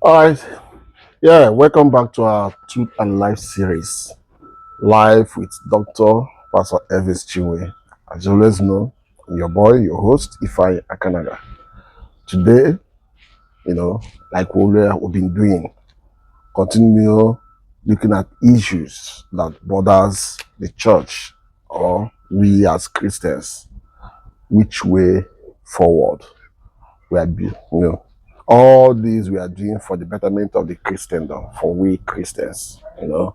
All right. Yeah, welcome back to our Truth and Life series. Live with Dr. Pastor Elvis Chinwe. As you always know, I'm your boy, your host, Ifai Akanaga. Today, like we've been doing, continue looking at issues that bothers the church or we as Christians. Which way forward? All these we are doing for the betterment of the Christendom, for we Christians. Today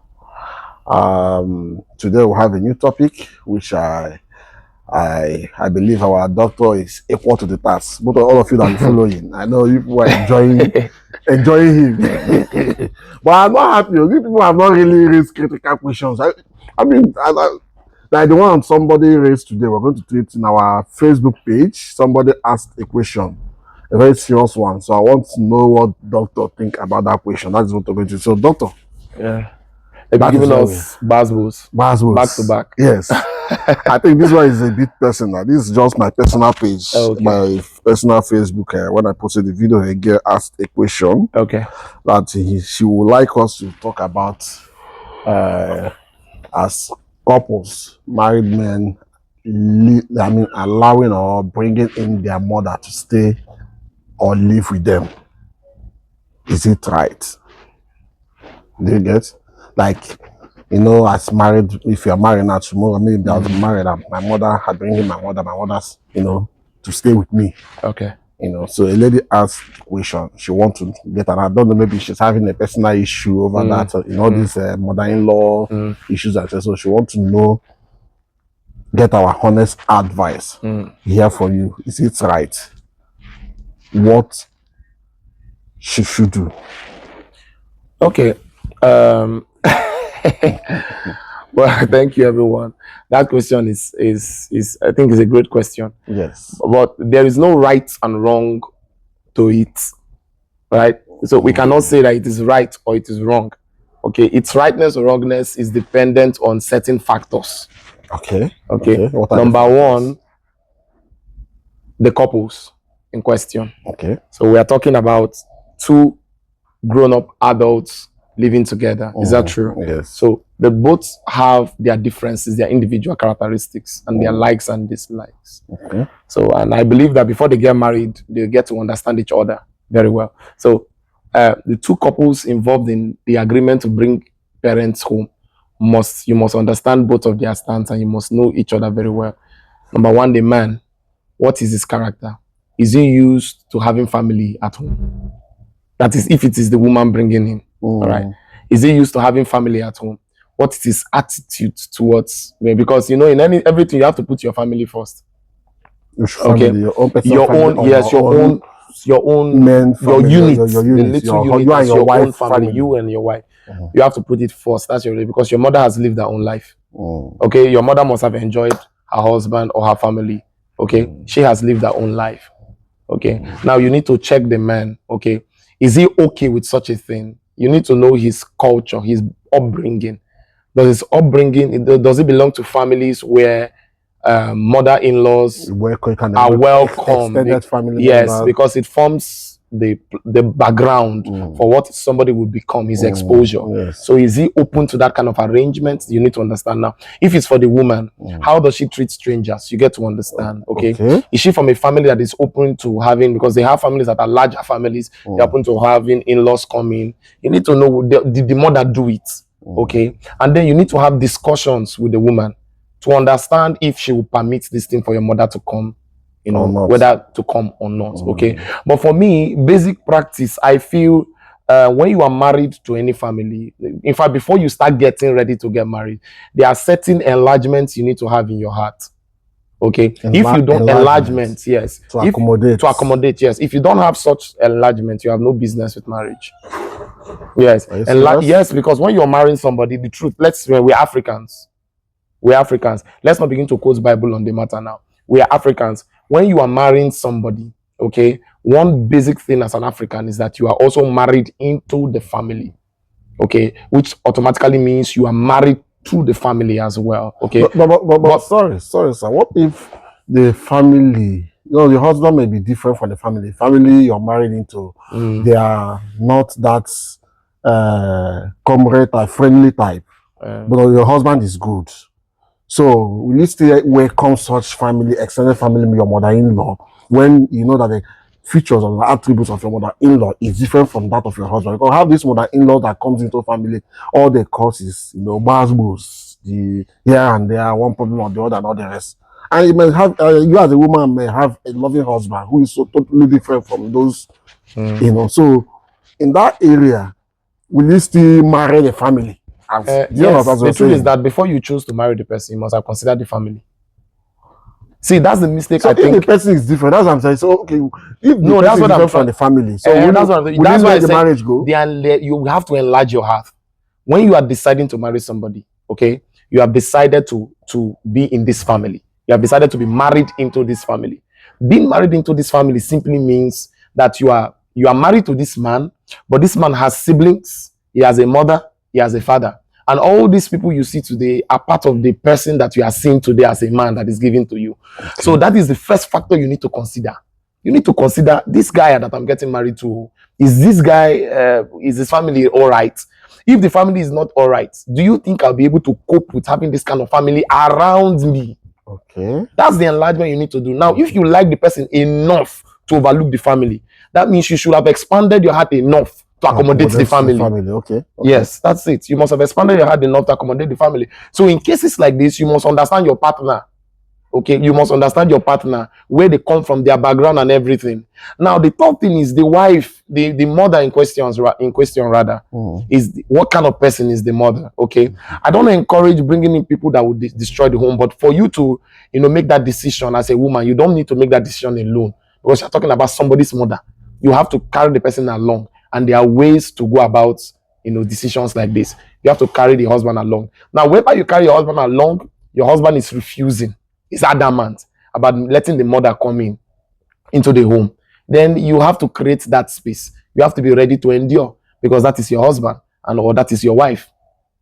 we'll have a new topic, which I believe our doctor is equal to the task. But all of you that are following, I know you people are enjoying him. But I'm not happy. You people have not really raised critical questions. Like the one somebody raised today, we're going to tweet in our Facebook page. Somebody asked a question, a very serious one. So I want to know what doctor think about that question. That's what we're going to do. So, doctor. Yeah. They've been giving us Basbos. Back to back. Yes. I think this one is a bit personal. This is just my personal page, my personal Facebook. When I posted the video, a girl asked a question. Okay. That she would like us to talk about as couples, married men, allowing or bringing in their mother to stay or live with them. Is it right? Do you get? Like, as married, if you're married now tomorrow, maybe I was married, my mother had bring in my mother's, to stay with me. Okay. So a lady asked a question. She wants to get her. I don't know, maybe she's having a personal issue over that, these mother-in-law issues. So she wants to know, get our honest advice here for you. Is it right? What she should do? Okay. Well, thank you, everyone. That question is I think is a great question. Yes. But there is no right and wrong to it, right? So we cannot say that it is right or it is wrong. Okay, its rightness or wrongness is dependent on certain factors. Okay. Number one, the couples in question. Okay. So we are talking about two grown-up adults living together. Is that true? Yes. So they both have their differences, their individual characteristics, and their likes and dislikes. Okay. So, and I believe that before they get married, they get to understand each other very well. So the two couples involved in the agreement to bring parents home you must understand both of their stance, and you must know each other very well. Number one, the man, what is his character? Is he used to having family at home? That is, if it is the woman bringing him. All right. Is he used to having family at home? What is his attitude towards? Because in everything you have to put your family first. Okay. Your own men, your unit, the little unit, you and your wife, own family, you and your wife. You have to put it first. That's your because your mother has lived her own life. Okay, your mother must have enjoyed her husband or her family. Okay, she has lived her own life. Okay, now you need to check the man. Okay, is he okay with such a thing? You need to know his culture, his upbringing. Does his upbringing, does it belong to families where mother-in-laws are welcome? Extended family yes, members. Because it forms the background for what somebody will become, his exposure. Yes. So is he open to that kind of arrangement? You need to understand now. If it's for the woman, how does she treat strangers? You get to understand. Okay. Is she from a family that is open to having, because they have families that are larger families, they're open to having in-laws coming. You need to know, did the mother do it? Okay. And then you need to have discussions with the woman to understand if she will permit this thing for your mother to come, whether to come or not. Okay. But for me, basic practice, I feel when you are married to any family, in fact, before you start getting ready to get married, there are certain enlargements you need to have in your heart. Okay. If you don't enlargement, yes. To accommodate, yes. If you don't have such enlargement, you have no business with marriage. Yes. Yes, because when you're marrying somebody, the truth, we're Africans. Let's not begin to quote Bible on the matter now. We are Africans. When you are marrying somebody, okay, one basic thing as an African is that you are also married into the family, okay, which automatically means you are married to the family as well, okay. But sorry, sir. What if the family the husband may be different from the family. Family you're married into, they are not that comrade or friendly type. But your husband is good. So will you still welcome such family, extended family, your mother-in-law, when you know that the features or the attributes of your mother-in-law is different from that of your husband? Because have this mother-in-law that comes into family, all the causes, basbos, the here and there, one problem or the other, and all the rest. And you may have, you as a woman may have a loving husband who is so totally different from those, So in that area, will you still marry the family? Yes, the truth is that before you choose to marry the person, you must have considered the family. See, that's the mistake. So I think the person is different. That's what I'm saying. So okay, if the person is different from the family, so that's why the marriage go. You have to enlarge your heart when you are deciding to marry somebody. Okay, you have decided to be in this family. You have decided to be married into this family. Being married into this family simply means that you are married to this man, but this man has siblings. He has a mother. He has a father. And all these people you see today are part of the person that you are seeing today as a man that is given to you. Okay. So that is the first factor you need to consider. You need to consider this guy that I'm getting married to. Is this guy, is his family all right? If the family is not all right, do you think I'll be able to cope with having this kind of family around me? Okay. That's the enlargement you need to do. Now, if you like the person enough to overlook the family, that means you should have expanded your heart enough to accommodate the family. Okay. Yes, that's it. You must have expanded your heart enough to accommodate the family. So in cases like this, you must understand your partner. Okay, you must understand your partner, where they come from, their background and everything. Now, the third thing is the wife, the mother in question rather, is what kind of person is the mother? Okay, I don't encourage bringing in people that would destroy the home, but for you to, make that decision as a woman, you don't need to make that decision alone, because you're talking about somebody's mother. You have to carry the person along, and there are ways to go about, decisions like this. You have to carry the husband along. Now, whenever you carry your husband along, your husband is refusing. Is adamant about letting the mother come into the home, then you have to create that space. You have to be ready to endure, because that is your husband or that is your wife.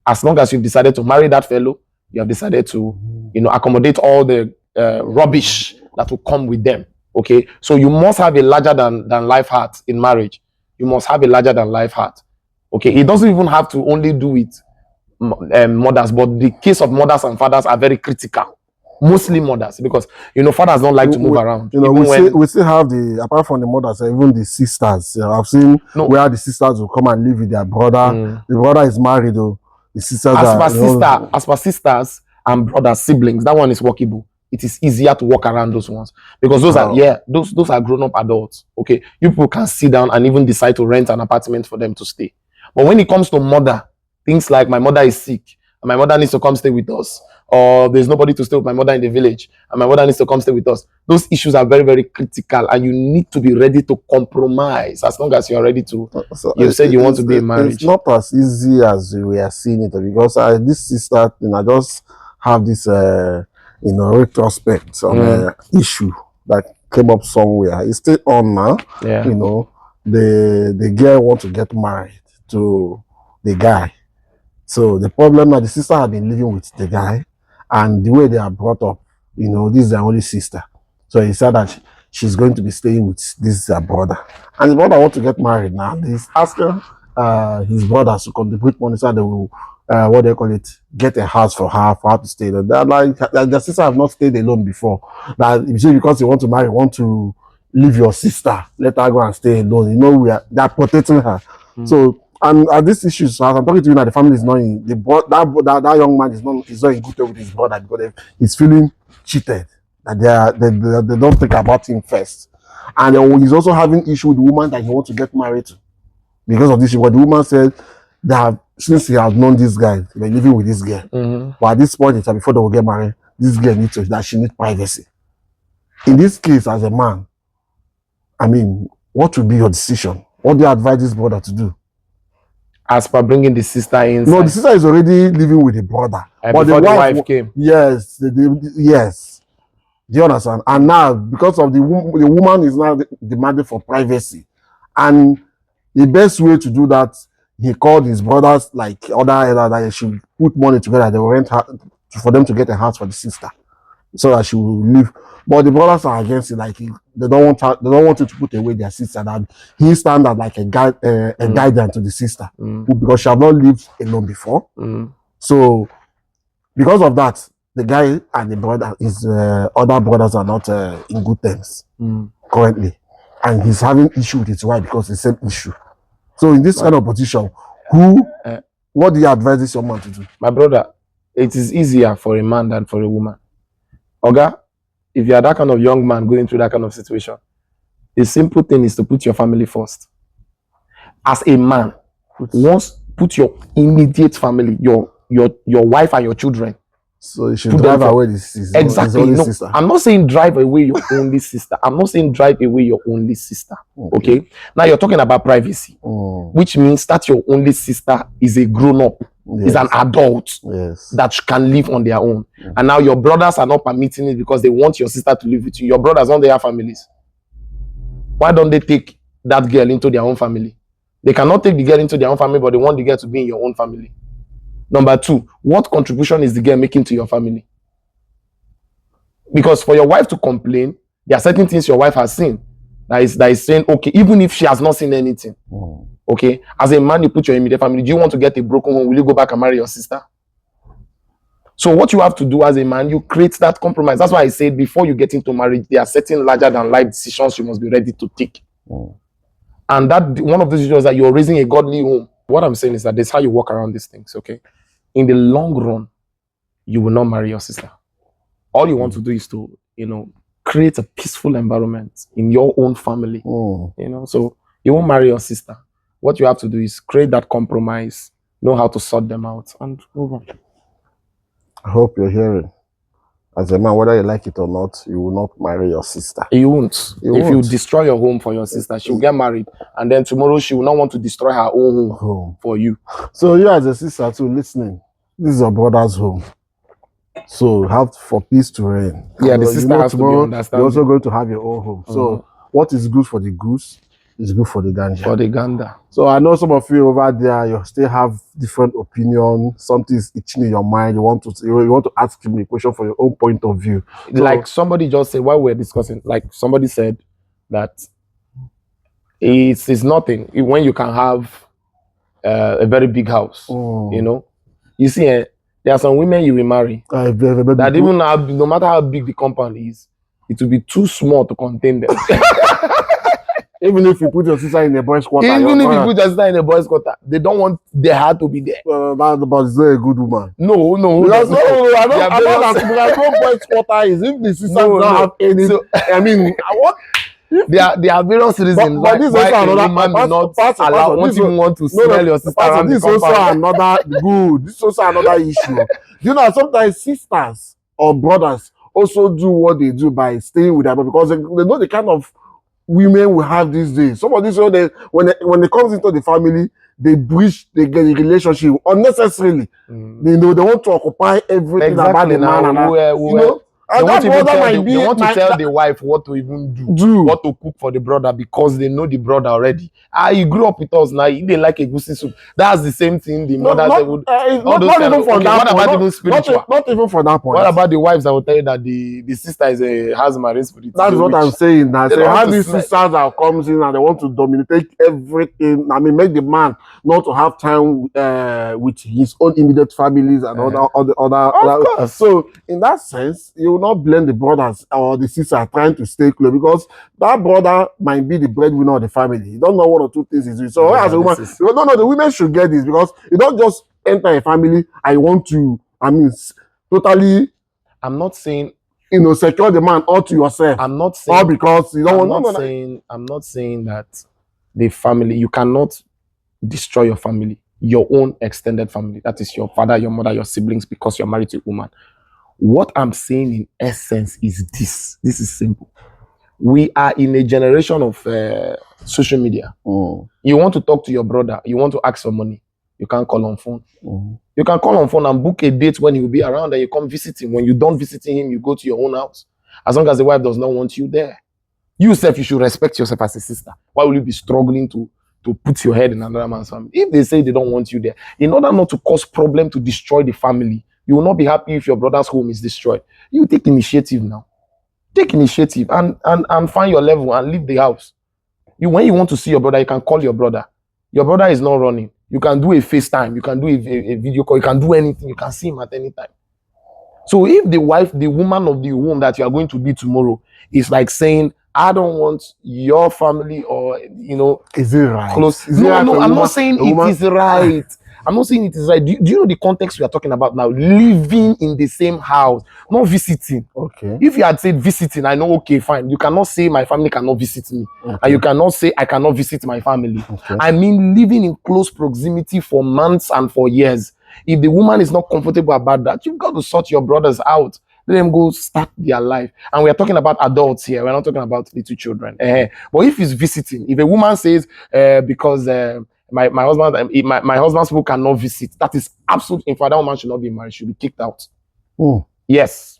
As long as you've decided to marry that fellow, you have decided to, accommodate all the rubbish that will come with them. Okay, so you must have a larger than life heart in marriage. You must have a larger than life heart. Okay, it doesn't even have to only do with mothers, but the case of mothers and fathers are very critical. Mostly mothers, because fathers don't like to move around. We still have apart from the mothers, even the sisters. I've seen where the sisters will come and live with their brother. The brother is married, though. The sisters as per sisters and brothers, siblings, that one is workable. It is easier to walk around those ones, because those are grown-up adults. Okay, you people can sit down and even decide to rent an apartment for them to stay. But when it comes to mother, things like my mother is sick and my mother needs to come stay with us, or there's nobody to stay with my mother in the village and my mother needs to come stay with us, those issues are very, very critical, and you need to be ready to compromise as long as you're ready to. You said you want to be in marriage. It's not as easy as we are seeing it, because this sister, I just have this retrospect on an issue that came up somewhere. It's still on now. Yeah. The girl want to get married to the guy. So the problem that the sister had been living with the guy, and the way they are brought up, this is their only sister. So he said that she's going to be staying with this brother. And his brother want to get married now. He's asking his brothers to contribute money so they will, get a house for her to stay there. They're like, the sister have not stayed alone before. That because you want to marry, want to leave your sister, let her go and stay alone. They're protecting her. So, and this issue, as I'm talking to you now, the family is not in that young man is not in good way with his brother, because he's feeling cheated. That they don't think about him first, and he's also having issue with the woman that he wants to get married to, because of this. What the woman said, that since he has known this guy, they're living with this girl. But at this point in time, before they will get married, this girl she needs privacy. In this case, as a man, what would be your decision? What do you advise this brother to do? As per bringing the sister in. No, the sister is already living with the brother. But the wife came. Yes, yes. Do you understand? And now, because of the woman is now demanding for privacy. And the best way to do that, he called his brothers, like other that they should put money together, they will rent her for them to get a house for the sister. so that she will leave. But the brothers are against it. Like they don't want her, they don't want you to put away their sister. That he stand as like a guide, a guardian to the sister, because she have not lived alone before. So because of that, the guy and the brother, his other brothers are not in good terms currently, and he's having issue with his wife because the same issue. So in this kind of position, what do you advise this young man to do? My brother, it is easier for a man than for a woman. Oga, if you are that kind of young man going through that kind of situation, the simple thing is to put your family first. As a man, once put your immediate family, your wife and your children. So you should drive away his only sister. I'm not saying drive away your only sister. I'm not saying drive away your only sister. Okay? Now you're talking about privacy, which means that your only sister is a grown-up, is an adult that can live on their own. And now your brothers are not permitting it because they want your sister to live with you. Your brothers don't, they have families. Why don't they take that girl into their own family? They cannot take the girl into their own family, but they want the girl to be in your own family. Number two, what contribution is the girl making to your family? Because for your wife to complain, there are certain things your wife has seen that is saying, okay, even if she has not seen anything, okay, as a man, you put your immediate family. Do you want to get a broken home? Will you go back and marry your sister? So what you have to do as a man, you create that compromise. That's why I said before you get into marriage, there are certain larger than life decisions you must be ready to take. And that one of those decisions that you're raising a godly home. What I'm saying is that that's how you walk around these things, okay? In the long run, you will not marry your sister. All you want to do is to, create a peaceful environment in your own family. So you won't marry your sister. What you have to do is create that compromise, know how to sort them out, and move on. I hope you're hearing. As a man, whether you like it or not, you will not marry your sister. You won't. If you destroy your home for your sister, she will get married, and then tomorrow she will not want to destroy her own home for you. So you as a sister too, listening, this is your brother's home. So have for peace to reign. Yeah, the sister has to be understanding. You're also going to have your own home. So what is good for the goose is good for the gander. For the gander. So I know some of you over there, you still have different opinion. Something is itching in your mind. You want to ask me a question for your own point of view. So, like somebody just said while we're discussing, like somebody said that it's nothing when you can have a very big house. You see, there are some women you will marry that even no matter how big the compound is, it will be too small to contain them. Even if you put your sister in a boys' quarter. Even if you put your sister in a boys' quarter, they don't want their heart to be there. But it's not a good woman. No. Because I know that boys' quarter is if the sister don't have any. So, I mean, what? There are various reasons why this why a woman may not allow want to smell your sister around the compound. This is also another issue. You know, sometimes sisters or brothers also do what they do by staying with them because they know the kind of women we have these days. Some of these when they comes into the family, they breach the relationship unnecessarily. They want to occupy everything about the man. They want to tell the wife what to even do, what to cook for the brother because they know the brother already. He grew up with us now. He didn't like a goosey soup. That's the same thing the mothers would. Not even for that point. Not even for that point. What about the wives that will tell you that the sister has marine spirit? That's what I'm saying. I say how these sisters that comes in and they want to dominate everything. I mean, make the man not to have time with his own immediate families and other. So in that sense, you not blame the brothers or the sister trying to stay close because that brother might be the breadwinner of the family. You don't know one or two things he's doing. So as a woman, the women should get this because you don't just enter a family and you want to, totally. I'm not saying secure the man all to yourself. I'm not saying all because you don't I'm not saying that the family, you cannot destroy your family, your own extended family. That is your father, your mother, your siblings, because you're married to a woman. What I'm saying in essence is this. This is simple. We are in a generation of social media. You want to talk to your brother, you want to ask for money, you can't call on phone. You can call on phone and book a date when he will be around and you come visit him. When you don't visit him, you go to your own house. As long as the wife does not want you there. You should respect yourself as a sister. Why will you be struggling to put your head in another man's family? If they say they don't want you there, in order not to cause problem to destroy the family, You will not be happy if your brother's home is destroyed. You take initiative now. Take initiative and find your level and leave the house. When you want to see your brother, you can call your brother. Your brother is not running. You can do a FaceTime. You can do a video call. You can do anything. You can see him at any time. So if the woman of the womb that you are going to be tomorrow is like saying, I don't want your family or, is it right? Close. Is it right I'm not saying it is right. I'm not saying it is right. Do you know the context we are talking about now? Living in the same house, not visiting. Okay. If you had said visiting, I know, okay, fine. You cannot say my family cannot visit me. Okay. And you cannot say I cannot visit my family. Okay. I mean, living in close proximity for months and for years. If the woman is not comfortable about that, you've got to sort your brothers out. Let them go start their life. And we are talking about adults here. We're not talking about little children. But if it's visiting, if a woman says, because my husband, my husband's people cannot visit, that is absolute. In fact, that woman should not be married. She should be kicked out. Yes.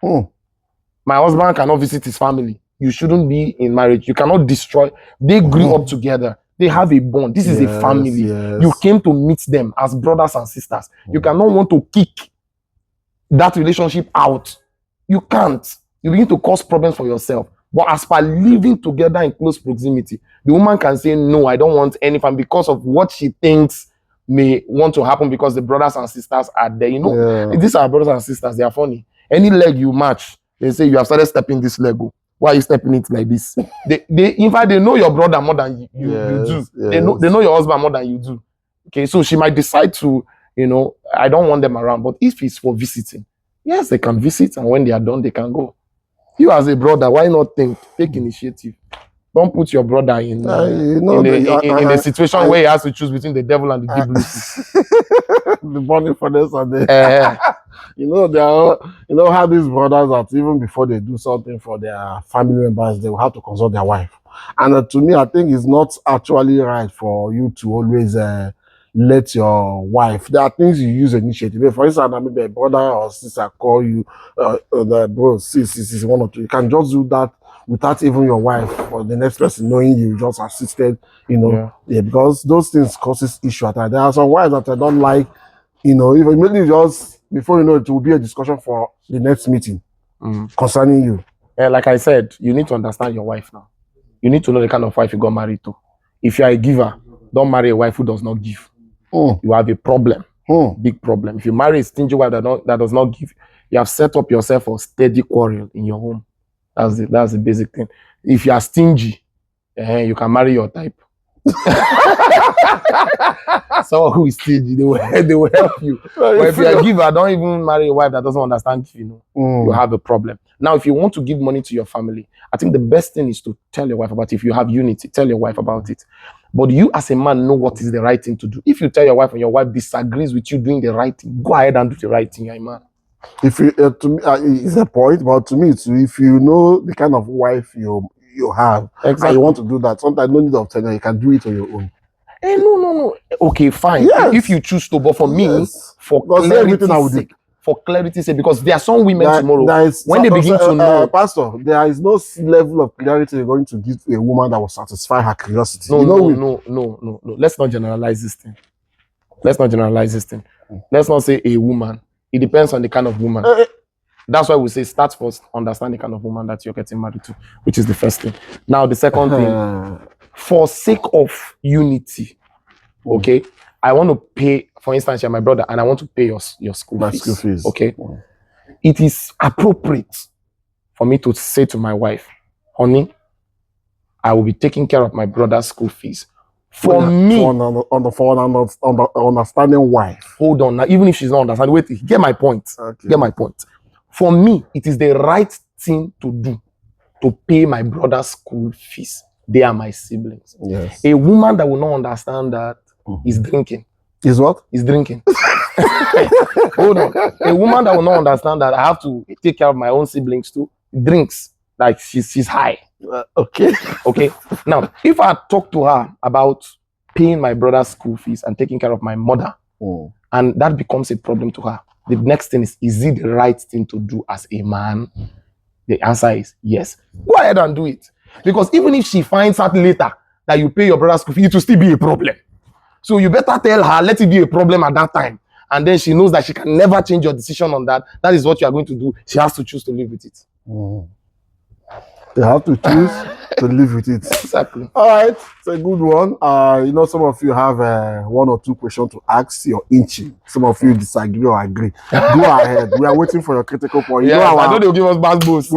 My husband cannot visit his family. You shouldn't be in marriage. You cannot destroy. They grew up together. They have a bond. This is a family. Yes. You came to meet them as brothers and sisters. You cannot want to kick that relationship out. You can't. You begin to cause problems for yourself. But as per living together in close proximity, the woman can say, no, I don't want any family because of what she thinks may want to happen because the brothers and sisters are there. These are brothers and sisters. They are funny. Any leg you match, they say you have started stepping this leg. Why are you stepping it like this? In fact, they know your brother more than you do. Yes. They know your husband more than you do. Okay, so she might decide to, I don't want them around. But if it's for visiting, yes, they can visit, and when they are done, they can go. You as a brother, why not take initiative? Don't put your brother in a situation where he has to choose between the devil and the deep blue. The burning furnace and the they are, how these brothers that even before they do something for their family members, they will have to consult their wife. And to me, I think it's not actually right for you to always let your wife. There are things you use initiative. For instance, maybe a brother or sister call you, the bro, sis, one or two. You can just do that without even your wife or the next person knowing you just assisted, because those things causes issue at times. There are some wives that I don't like, even maybe just before it will be a discussion for the next meeting concerning you. Like I said, you need to understand your wife now. You need to know the kind of wife you got married to. If you are a giver, don't marry a wife who does not give. You have a problem, big problem. If you marry a stingy wife that does not give, you have set up yourself for steady quarrel in your home. That's the basic thing. If you are stingy, you can marry your type. Someone who is stingy, they will help you. But if you are a giver, don't even marry a wife that doesn't understand you. You have a problem. Now, if you want to give money to your family, I think the best thing is to tell your wife about it. If you have unity, tell your wife about it. But you as a man know what is the right thing to do. If you tell your wife and your wife disagrees with you doing the right thing, go ahead and do the right thing, you're a man. If you to me, it's a point, but to me, if you know the kind of wife you have, and you want to do that, sometimes no need of telling you can do it on your own. No. Okay, fine. Yes. If you choose to, but for me, for clarity's sake, because there are some women tomorrow when they begin to know, Pastor, there is no level of clarity you're going to give to a woman that will satisfy her curiosity. No. Let's not generalize this thing. Let's not say a woman. It depends on the kind of woman. That's why we say start first, understand the kind of woman that you're getting married to, which is the first thing. Now, the second thing, for sake of unity, okay, I want to pay, for instance, you're my brother, and I want to pay your school fees. Okay? It is appropriate for me to say to my wife, honey, I will be taking care of my brother's school fees. For understanding wife. Hold on. Now, even if she's not understanding, wait, get my point. Okay. Get my point. For me, it is the right thing to do to pay my brother's school fees. They are my siblings. Yes. A woman that will not understand that is drinking. Is what? Is drinking. Hold on. A woman that will not understand that I have to take care of my own siblings too, drinks. Like she's high. Okay. Now, if I talk to her about paying my brother's school fees and taking care of my mother, and that becomes a problem to her, the next thing is it the right thing to do as a man? The answer is yes. Go ahead and do it. Because even if she finds out later that you pay your brother's school fee, it will still be a problem. So you better tell her, let it be a problem at that time. and then she knows that she can never change your decision on that, that is what you are going to do. She has to choose to live with it. They have to choose to live with it. Exactly. All right, it's a good one. Some of you have one or two questions to ask. You're inching. Some of you disagree or agree. Go ahead. We are waiting for your critical point. Yes, I know they'll give us bad boosts.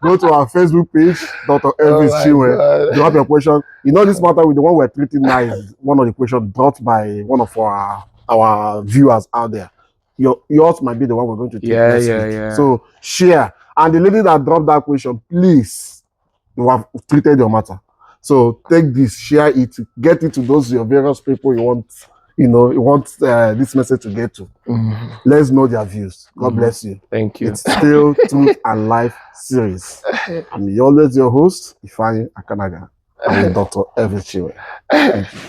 Go to our Facebook page, Dr. Elvis Chiwe. Drop your question. This matter with the one we're treating now is one of the questions brought by one of our viewers out there. Yours might be the one we're going to take next week. So share. And the lady that dropped that question, please, you have treated your matter. So take this, share it, get it to those your various people you want this message to get to. Let's know their views. God bless you. Thank you. It's still Truth and Life series. I'm always your host, Ifeanyi Akanaga. I'm Dr. Elvis Chiwe. Thank you.